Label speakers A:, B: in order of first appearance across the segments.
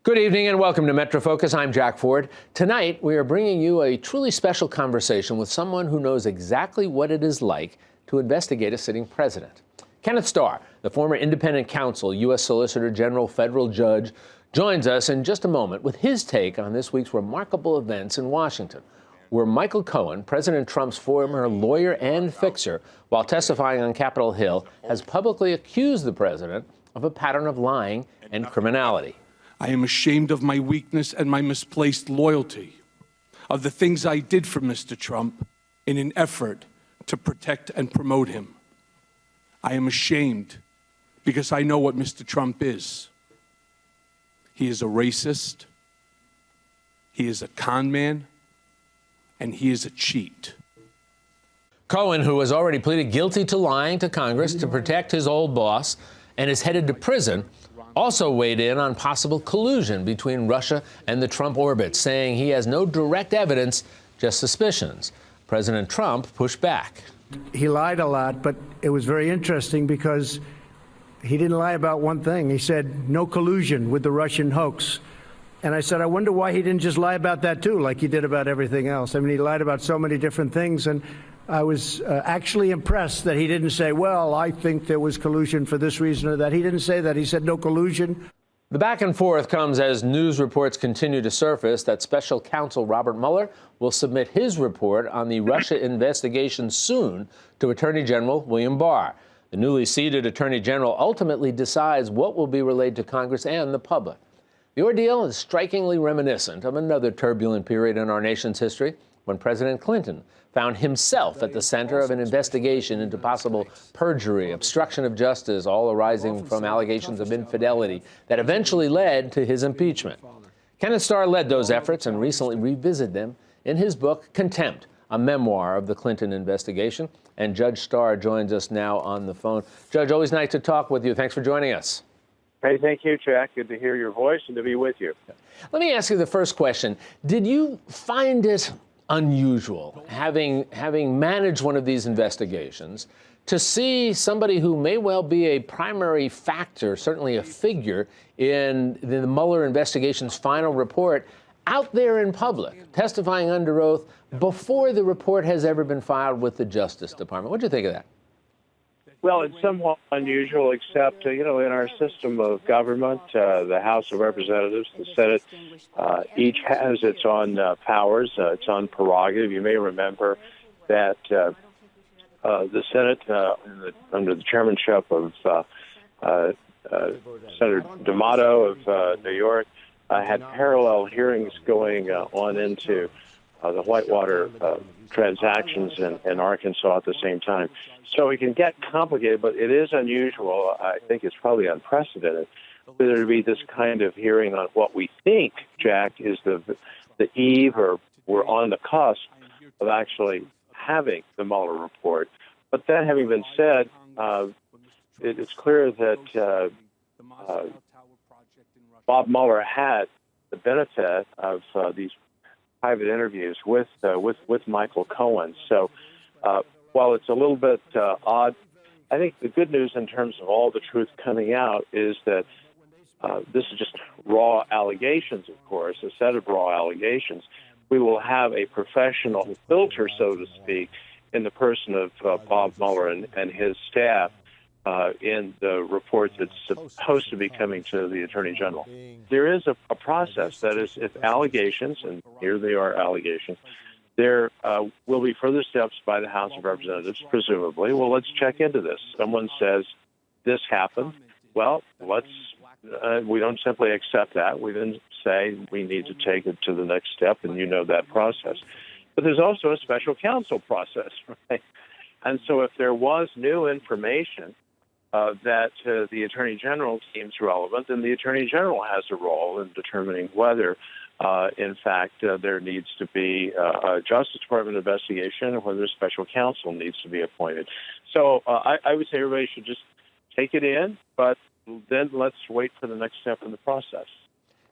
A: Good evening and welcome to Metro Focus. I'm Jack Ford. Tonight, we are bringing you a truly special conversation with someone who knows exactly what it is like to investigate a sitting president. Kenneth Starr, the former independent counsel, U.S. Solicitor General, federal judge, joins us in just a moment with his take on this week's remarkable events in Washington, where Michael Cohen, President Trump's former lawyer and fixer, while testifying on Capitol Hill, has publicly accused the president of a pattern of lying and criminality.
B: I am ashamed of my weakness and my misplaced loyalty, of the things I did for Mr. Trump in an effort to protect and promote him. I am ashamed because I know what Mr. Trump is. He is a racist, he is a con man, and he is a cheat.
A: Cohen, who has already pleaded guilty to lying to Congress to protect his old boss and is headed to prison, also weighed in on possible collusion between Russia and the Trump orbit, saying he has no direct evidence, just suspicions. President Trump pushed back.
C: He lied a lot, but it was very interesting because he didn't lie about one thing. He said no collusion with the Russian hoax. And I said, I wonder why he didn't just lie about that, too, like he did about everything else. I mean, he lied about so many different things. And I was actually impressed that he didn't say, well, I think there was collusion for this reason or that. He didn't say that. He said no collusion.
A: The back and forth comes as news reports continue to surface that special counsel Robert Mueller will submit his report on the Russia investigation soon to Attorney General William Barr. The newly seated Attorney General ultimately decides what will be relayed to Congress and the public. The ordeal is strikingly reminiscent of another turbulent period in our nation's history when President Clinton found himself at the center of an investigation into possible perjury, obstruction of justice, all arising from allegations of infidelity that eventually led to his impeachment. Kenneth Starr led those efforts and recently revisited them in his book, Contempt, a memoir of the Clinton investigation. And Judge Starr joins us now on the phone. Judge, always nice to talk with you. Thanks for joining us.
D: Hey, thank you, Jack. Good to hear your voice and to be with you.
A: Let me ask you the first question. Did you find it unusual, having managed one of these investigations, to see somebody who may well be a primary factor, certainly a figure, in the Mueller investigation's final report out there in public, testifying under oath before the report has ever been filed with the Justice Department? What do you think of that?
D: Well, it's somewhat unusual, except, in our system of government, the House of Representatives, the Senate, each has its own powers, its own prerogative. You may remember that the Senate, under the chairmanship of Senator D'Amato of New York, had parallel hearings going on into the Whitewater transactions in Arkansas at the same time. So it can get complicated, but it is unusual. I think it's probably unprecedented for there to be this kind of hearing on what we think, Jack, is the eve, or we're on the cusp of actually having the Mueller report. But that having been said, it's clear that Bob Mueller had the benefit of these private interviews with Michael Cohen. So while it's a little bit odd, I think the good news in terms of all the truth coming out is that this is just raw allegations, of course, a set of raw allegations. We will have a professional filter, so to speak, in the person of Bob Mueller and his staff in the report that's supposed to be coming to the Attorney General. There is a process that is, if allegations, and here they are allegations, there will be further steps by the House of Representatives, presumably. Well, let's check into this. Someone says this happened. Well, we don't simply accept that. We then say we need to take it to the next step, and you know that process. But there's also a special counsel process, right? And so if there was new information that the Attorney General deems relevant, then the Attorney General has a role in determining whether, in fact, there needs to be a Justice Department investigation or whether a special counsel needs to be appointed. So I would say everybody should just take it in, but then let's wait for the next step in the process.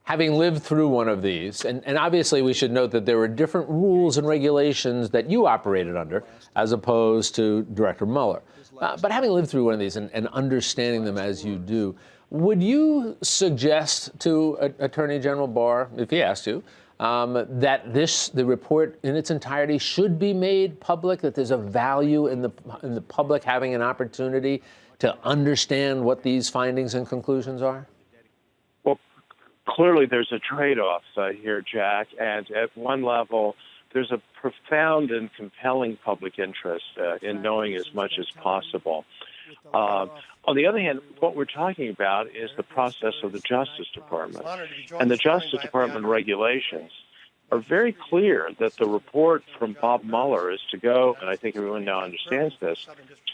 A: Having lived through one of these, and obviously we should note that there were different rules and regulations that you operated under as opposed to Director Mueller. But having lived through one of these and understanding them as you do, Would you suggest to Attorney General Barr, if he asked you, that the report in its entirety should be made public, that there's a value in the public having an opportunity to understand what these findings and conclusions are?
D: Well, clearly there's a trade-off here, Jack, and at one level, there's a profound and compelling public interest in knowing as much as possible. On the other hand, what we're talking about is the process of the Justice Department. And the Justice Department regulations are very clear that the report from Bob Mueller is to go, and I think everyone now understands this,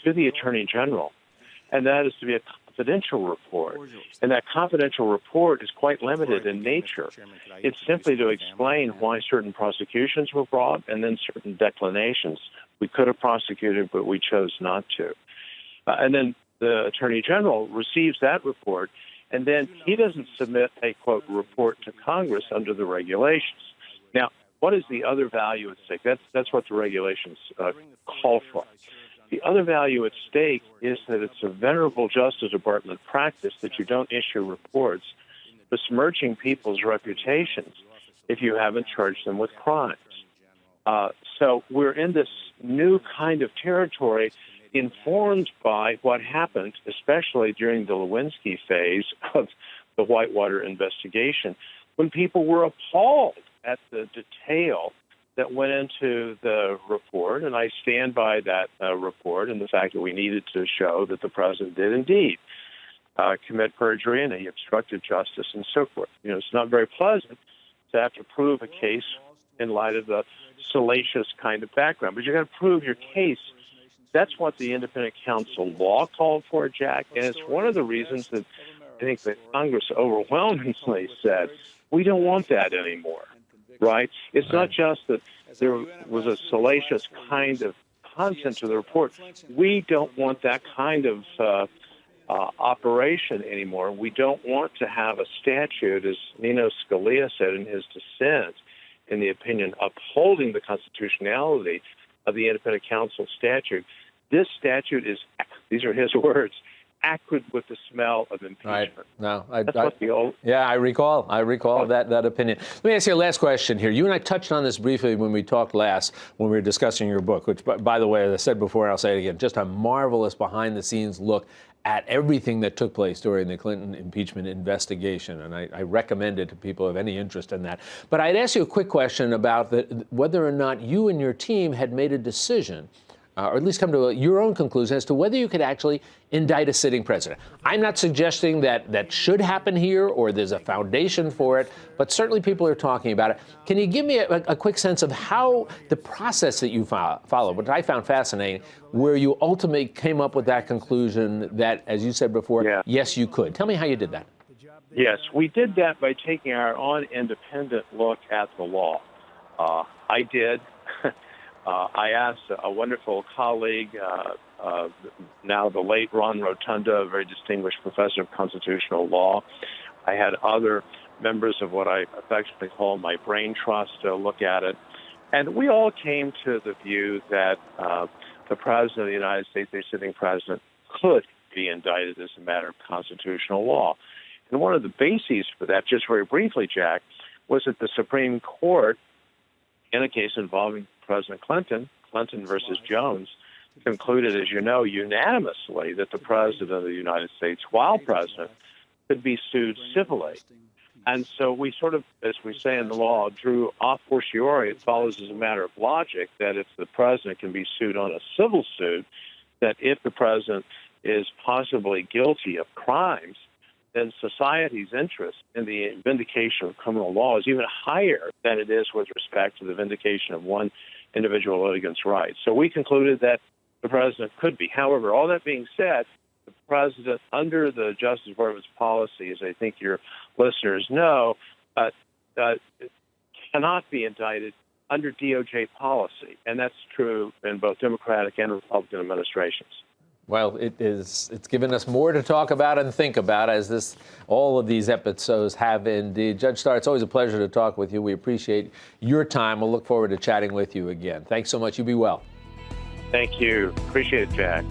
D: to the Attorney General. And that is to be a confidential report. And that confidential report is quite limited in nature. It's simply to explain why certain prosecutions were brought and then certain declinations. We could have prosecuted, but we chose not to. And then the Attorney General receives that report, and then he doesn't submit a, quote, report to Congress under the regulations. Now, what is the other value at stake? That's what the regulations call for. The other value at stake is that it's a venerable Justice Department practice that you don't issue reports besmirching people's reputations if you haven't charged them with crimes. So we're in this new kind of territory informed by what happened, especially during the Lewinsky phase of the Whitewater investigation, when people were appalled at the detail that went into the report. And I stand by that report and the fact that we needed to show that the president did indeed commit perjury and he obstructed justice and so forth. You know, it's not very pleasant to have to prove a case in light of the salacious kind of background, but you're going to prove your case. That's what the independent counsel law called for, Jack, and it's one of the reasons that I think that Congress overwhelmingly said, we don't want that anymore, right? It's not just that there was a salacious kind of content to the report. We don't want that kind of operation anymore. We don't want to have a statute, as Nino Scalia said in his dissent, in the opinion, upholding the constitutionality of the independent counsel statute. This statute is, these are his words, acrid with the smell of impeachment.
A: Right. Yeah, I recall that opinion. Let me ask you a last question here. You and I touched on this briefly when we talked last, when we were discussing your book, which, by the way, as I said before, I'll say it again, just a marvelous behind-the-scenes look at everything that took place during the Clinton impeachment investigation, and I recommend it to people of any interest in that. But I'd ask you a quick question about whether or not you and your team had made a decision, or at least come to your own conclusion as to whether you could actually indict a sitting president. I'm not suggesting that should happen here or there's a foundation for it, but certainly people are talking about it. Can you give me a quick sense of how the process that you followed, which I found fascinating, where you ultimately came up with that conclusion that, as you said before, yes, you could. Tell me how you did that.
D: Yes, we did that by taking our own independent look at the law. I did. I asked a wonderful colleague, now the late Ron Rotunda, a very distinguished professor of constitutional law. I had other members of what I affectionately call my brain trust look at it. And we all came to the view that the President of the United States, the sitting president, could be indicted as a matter of constitutional law. And one of the bases for that, just very briefly, Jack, was that the Supreme Court, in a case involving President Clinton versus Jones, concluded, as you know, unanimously that the President of the United States, while president, could be sued civilly. And so we sort of, as we say in the law, drew a fortiori. It follows as a matter of logic that if the president can be sued on a civil suit, that if the president is possibly guilty of crimes, then society's interest in the vindication of criminal law is even higher than it is with respect to the vindication of one individual litigant's rights. So we concluded that the president could be. However, all that being said, the president, under the Justice Department's policy, as I think your listeners know, cannot be indicted under DOJ policy. And that's true in both Democratic and Republican administrations.
A: Well, it's given us more to talk about and think about, as all of these episodes have indeed. Judge Starr, it's always a pleasure to talk with you. We appreciate your time. We'll look forward to chatting with you again. Thanks so much. You be well.
D: Thank you. Appreciate it, Jack.